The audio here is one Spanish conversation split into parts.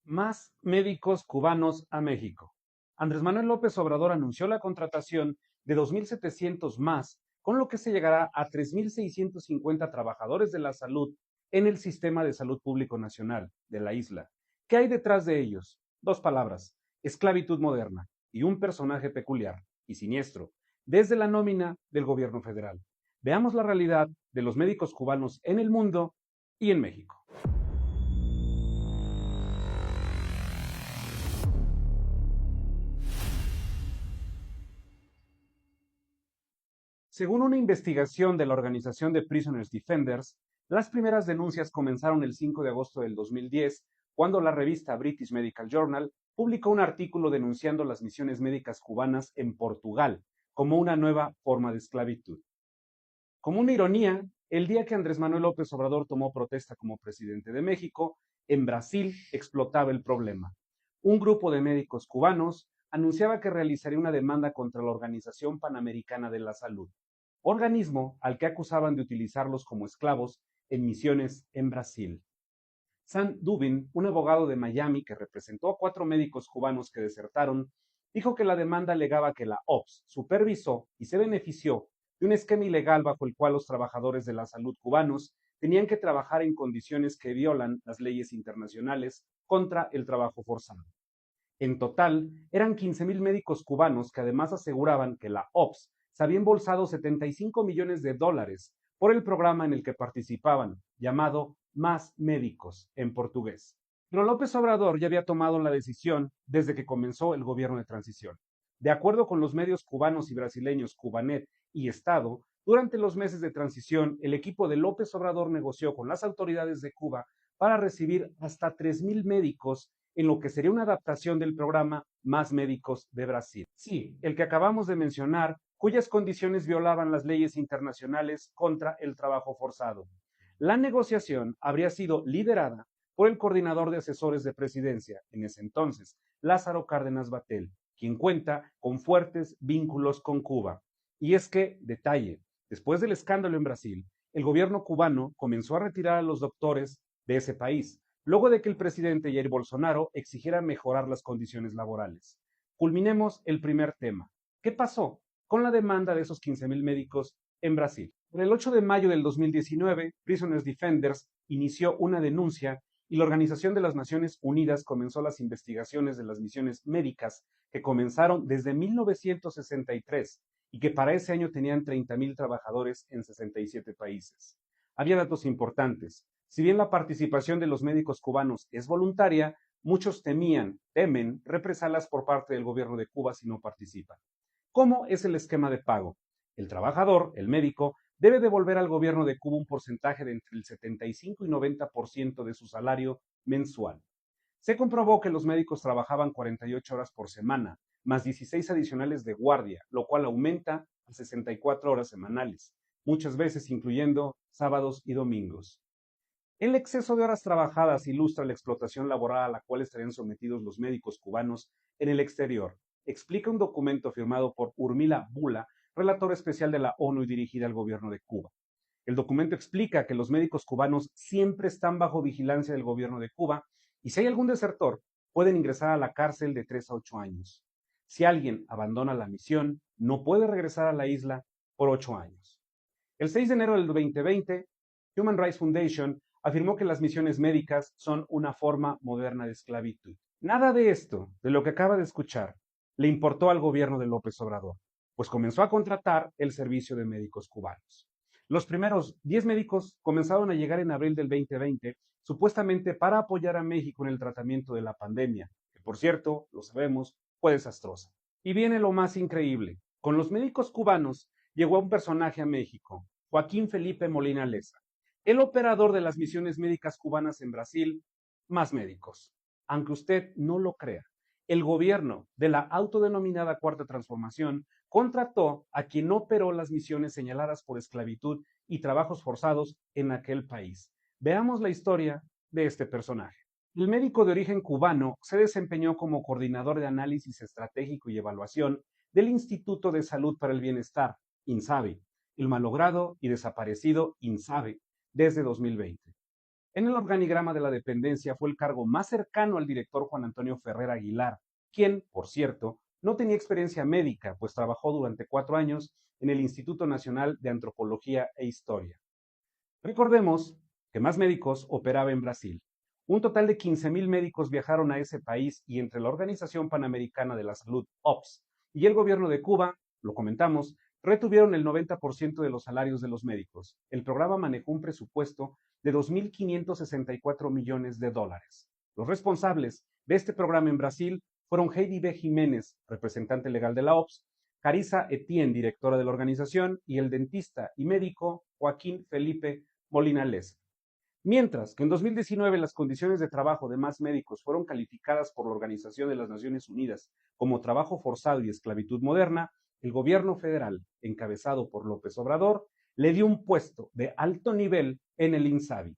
Más médicos cubanos a México. Andrés Manuel López Obrador anunció la contratación de 2.700 más, con lo que se llegará a 3.650 trabajadores de la salud en el Sistema de Salud Público Nacional de la isla. ¿Qué hay detrás de ellos? Dos palabras: esclavitud moderna y un personaje peculiar y siniestro, desde la nómina del gobierno federal. Veamos la realidad de los médicos cubanos en el mundo y en México. Según una investigación de la organización de Prisoners Defenders, las primeras denuncias comenzaron el 5 de agosto del 2010, cuando la revista British Medical Journal publicó un artículo denunciando las misiones médicas cubanas en Portugal como una nueva forma de esclavitud. Como una ironía, el día que Andrés Manuel López Obrador tomó protesta como presidente de México, en Brasil explotaba el problema. Un grupo de médicos cubanos anunciaba que realizaría una demanda contra la Organización Panamericana de la Salud, organismo al que acusaban de utilizarlos como esclavos en misiones en Brasil. Sam Dubin, un abogado de Miami que representó a 4 médicos cubanos que desertaron, dijo que la demanda alegaba que la OPS supervisó y se benefició de un esquema ilegal bajo el cual los trabajadores de la salud cubanos tenían que trabajar en condiciones que violan las leyes internacionales contra el trabajo forzado. En total, eran 15.000 médicos cubanos que además aseguraban que la OPS se había embolsado 75 millones de dólares por el programa en el que participaban, llamado Más Médicos en portugués. Pero López Obrador ya había tomado la decisión desde que comenzó el gobierno de transición. De acuerdo con los medios cubanos y brasileños Cubanet y Estado, durante los meses de transición, el equipo de López Obrador negoció con las autoridades de Cuba para recibir hasta 3.000 médicos en lo que sería una adaptación del programa Más Médicos de Brasil. Sí, el que acabamos de mencionar, cuyas condiciones violaban las leyes internacionales contra el trabajo forzado. La negociación habría sido liderada por el coordinador de asesores de presidencia, en ese entonces, Lázaro Cárdenas Batel, quien cuenta con fuertes vínculos con Cuba. Y es que, detalle, después del escándalo en Brasil, el gobierno cubano comenzó a retirar a los doctores de ese país, luego de que el presidente Jair Bolsonaro exigiera mejorar las condiciones laborales. Culminemos el primer tema. ¿Qué pasó con la demanda de esos 15.000 médicos en Brasil? El 8 de mayo del 2019, Prisoners Defenders inició una denuncia y la Organización de las Naciones Unidas comenzó las investigaciones de las misiones médicas que comenzaron desde 1963 y que para ese año tenían 30.000 trabajadores en 67 países. Había datos importantes. Si bien la participación de los médicos cubanos es voluntaria, muchos temen represalias por parte del gobierno de Cuba si no participan. ¿Cómo es el esquema de pago? El trabajador, el médico, debe devolver al gobierno de Cuba un porcentaje de entre el 75 y 90% de su salario mensual. Se comprobó que los médicos trabajaban 48 horas por semana, más 16 adicionales de guardia, lo cual aumenta a 64 horas semanales, muchas veces incluyendo sábados y domingos. El exceso de horas trabajadas ilustra la explotación laboral a la cual estarían sometidos los médicos cubanos en el exterior, explica un documento firmado por Urmila Bula, relatora especial de la ONU y dirigida al gobierno de Cuba. El documento explica que los médicos cubanos siempre están bajo vigilancia del gobierno de Cuba y si hay algún desertor, pueden ingresar a la cárcel de 3 a 8 años. Si alguien abandona la misión, no puede regresar a la isla por 8 años. El 6 de enero del 2020, Human Rights Foundation afirmó que las misiones médicas son una forma moderna de esclavitud. Nada de esto, de lo que acaba de escuchar, le importó al gobierno de López Obrador, pues comenzó a contratar el servicio de médicos cubanos. Los primeros 10 médicos comenzaron a llegar en abril del 2020, supuestamente para apoyar a México en el tratamiento de la pandemia, que por cierto, lo sabemos, fue desastrosa. Y viene lo más increíble. Con los médicos cubanos llegó un personaje a México, Joaquín Felipe Molina Leza, el operador de las misiones médicas cubanas en Brasil, Más Médicos. Aunque usted no lo crea, el gobierno de la autodenominada Cuarta Transformación contrató a quien operó las misiones señaladas por esclavitud y trabajos forzados en aquel país. Veamos la historia de este personaje. El médico de origen cubano se desempeñó como coordinador de análisis estratégico y evaluación del Instituto de Salud para el Bienestar, INSABI, el malogrado y desaparecido INSABE, desde 2020. En el organigrama de la dependencia fue el cargo más cercano al director Juan Antonio Ferrer Aguilar, quien, por cierto, no tenía experiencia médica, pues trabajó durante 4 años en el Instituto Nacional de Antropología e Historia. Recordemos que más médicos operaba en Brasil. Un total de 15,000 médicos viajaron a ese país y entre la Organización Panamericana de la Salud, OPS, y el gobierno de Cuba, lo comentamos, retuvieron el 90% de los salarios de los médicos. El programa manejó un presupuesto de 2.564 millones de dólares. Los responsables de este programa en Brasil fueron Heidi B. Jiménez, representante legal de la OPS, Carissa Etienne, directora de la organización, y el dentista y médico Joaquín Felipe Molina Leza. Mientras que en 2019 las condiciones de trabajo de más médicos fueron calificadas por la Organización de las Naciones Unidas como trabajo forzado y esclavitud moderna, el gobierno federal, encabezado por López Obrador, le dio un puesto de alto nivel en el INSABI.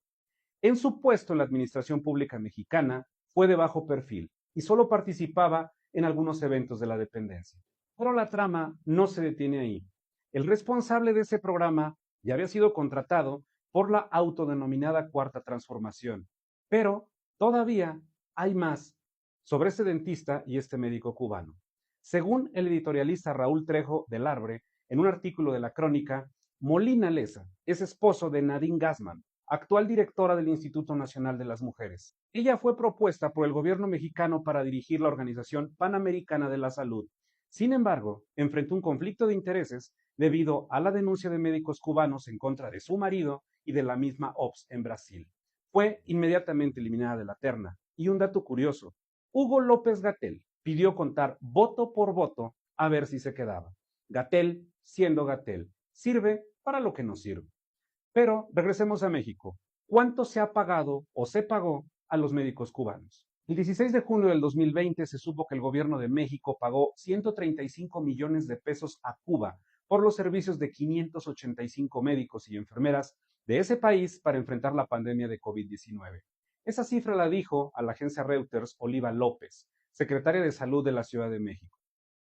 En su puesto en la Administración Pública Mexicana fue de bajo perfil y solo participaba en algunos eventos de la dependencia. Pero la trama no se detiene ahí. El responsable de ese programa ya había sido contratado por la autodenominada Cuarta Transformación. Pero todavía hay más sobre este dentista y este médico cubano. Según el editorialista Raúl Trejo del Arbre, en un artículo de la Crónica, Molina Leza es esposo de Nadine Gassman, actual directora del Instituto Nacional de las Mujeres. Ella fue propuesta por el gobierno mexicano para dirigir la Organización Panamericana de la Salud. Sin embargo, enfrentó un conflicto de intereses debido a la denuncia de médicos cubanos en contra de su marido y de la misma OPS en Brasil. Fue inmediatamente eliminada de la terna. Y un dato curioso, Hugo López-Gatell pidió contar voto por voto a ver si se quedaba. Gatell, siendo Gatell, sirve para lo que no sirve. Pero regresemos a México. ¿Cuánto se ha pagado o se pagó a los médicos cubanos? El 16 de junio del 2020 se supo que el gobierno de México pagó 135 millones de pesos a Cuba por los servicios de 585 médicos y enfermeras de ese país para enfrentar la pandemia de COVID-19. Esa cifra la dijo a la agencia Reuters Oliva López, secretaria de Salud de la Ciudad de México.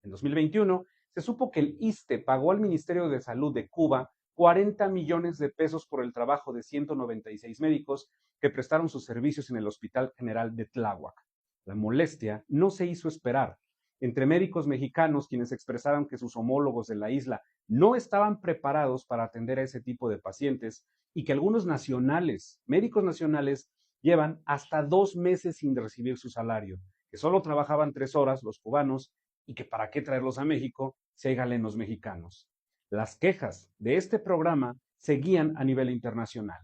En 2021 se supo que el ISSSTE pagó al Ministerio de Salud de Cuba 40 millones de pesos por el trabajo de 196 médicos que prestaron sus servicios en el Hospital General de Tláhuac. La molestia no se hizo esperar. Entre médicos mexicanos quienes expresaron que sus homólogos de la isla no estaban preparados para atender a ese tipo de pacientes y que algunos nacionales, médicos nacionales, llevan hasta 2 meses sin recibir su salario, que solo trabajaban 3 horas los cubanos y que para qué traerlos a México si hay galenos mexicanos. Las quejas de este programa seguían a nivel internacional.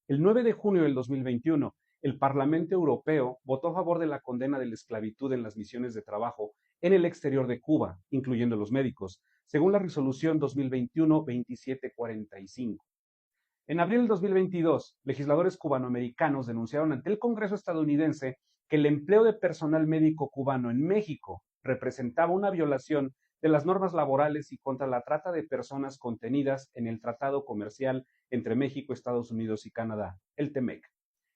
El 9 de junio del 2021, el Parlamento Europeo votó a favor de la condena de la esclavitud en las misiones de trabajo en el exterior de Cuba, incluyendo los médicos, según la resolución 2021-2745. En abril del 2022, legisladores cubanoamericanos denunciaron ante el Congreso estadounidense que el empleo de personal médico cubano en México representaba una violación de las normas laborales y contra la trata de personas contenidas en el Tratado Comercial entre México, Estados Unidos y Canadá, el TEMEC.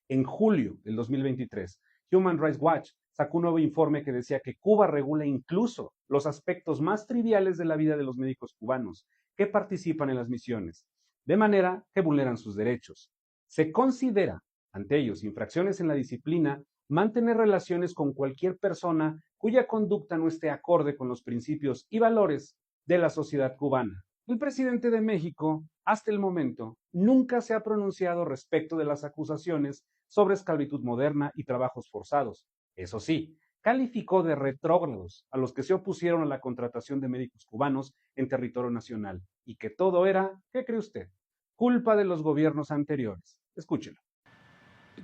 En julio del 2023, Human Rights Watch sacó un nuevo informe que decía que Cuba regula incluso los aspectos más triviales de la vida de los médicos cubanos que participan en las misiones, de manera que vulneran sus derechos. Se considera, ante ellos, infracciones en la disciplina mantener relaciones con cualquier persona cuya conducta no esté acorde con los principios y valores de la sociedad cubana. El presidente de México, hasta el momento, nunca se ha pronunciado respecto de las acusaciones sobre esclavitud moderna y trabajos forzados. Eso sí, calificó de retrógrados a los que se opusieron a la contratación de médicos cubanos en territorio nacional y que todo era, ¿qué cree usted?, culpa de los gobiernos anteriores. Escúchelo.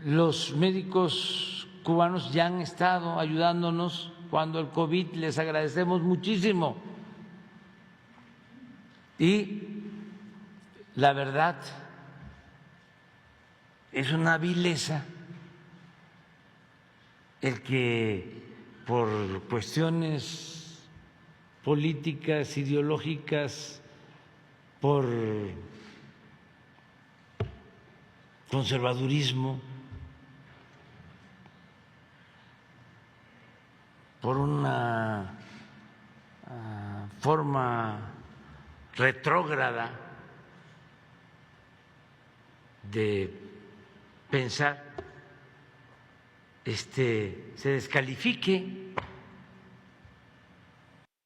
Los médicos cubanos ya han estado ayudándonos cuando el COVID, les agradecemos muchísimo. Y la verdad es una vileza el que por cuestiones políticas, ideológicas, por conservadurismo, por una forma retrógrada de pensar se descalifique.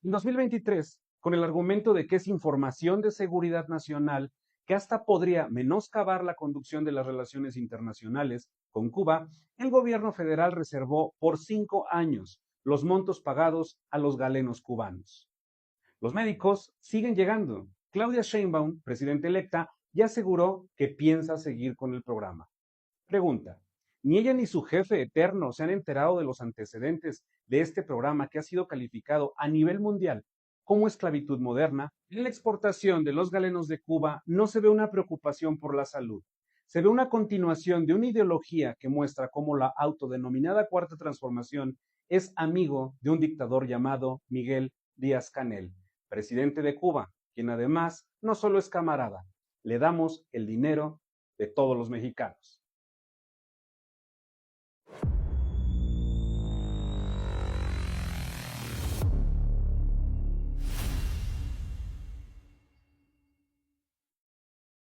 En 2023, con el argumento de que es información de seguridad nacional que hasta podría menoscabar la conducción de las relaciones internacionales con Cuba, el gobierno federal reservó por 5 años los montos pagados a los galenos cubanos. Los médicos siguen llegando. Claudia Sheinbaum, presidenta electa, ya aseguró que piensa seguir con el programa. Pregunta: ¿ni ella ni su jefe eterno se han enterado de los antecedentes de este programa que ha sido calificado a nivel mundial como esclavitud moderna? En la exportación de los galenos de Cuba no se ve una preocupación por la salud. Se ve una continuación de una ideología que muestra cómo la autodenominada Cuarta Transformación es amigo de un dictador llamado Miguel Díaz-Canel, presidente de Cuba, quien además no solo es camarada, le damos el dinero de todos los mexicanos.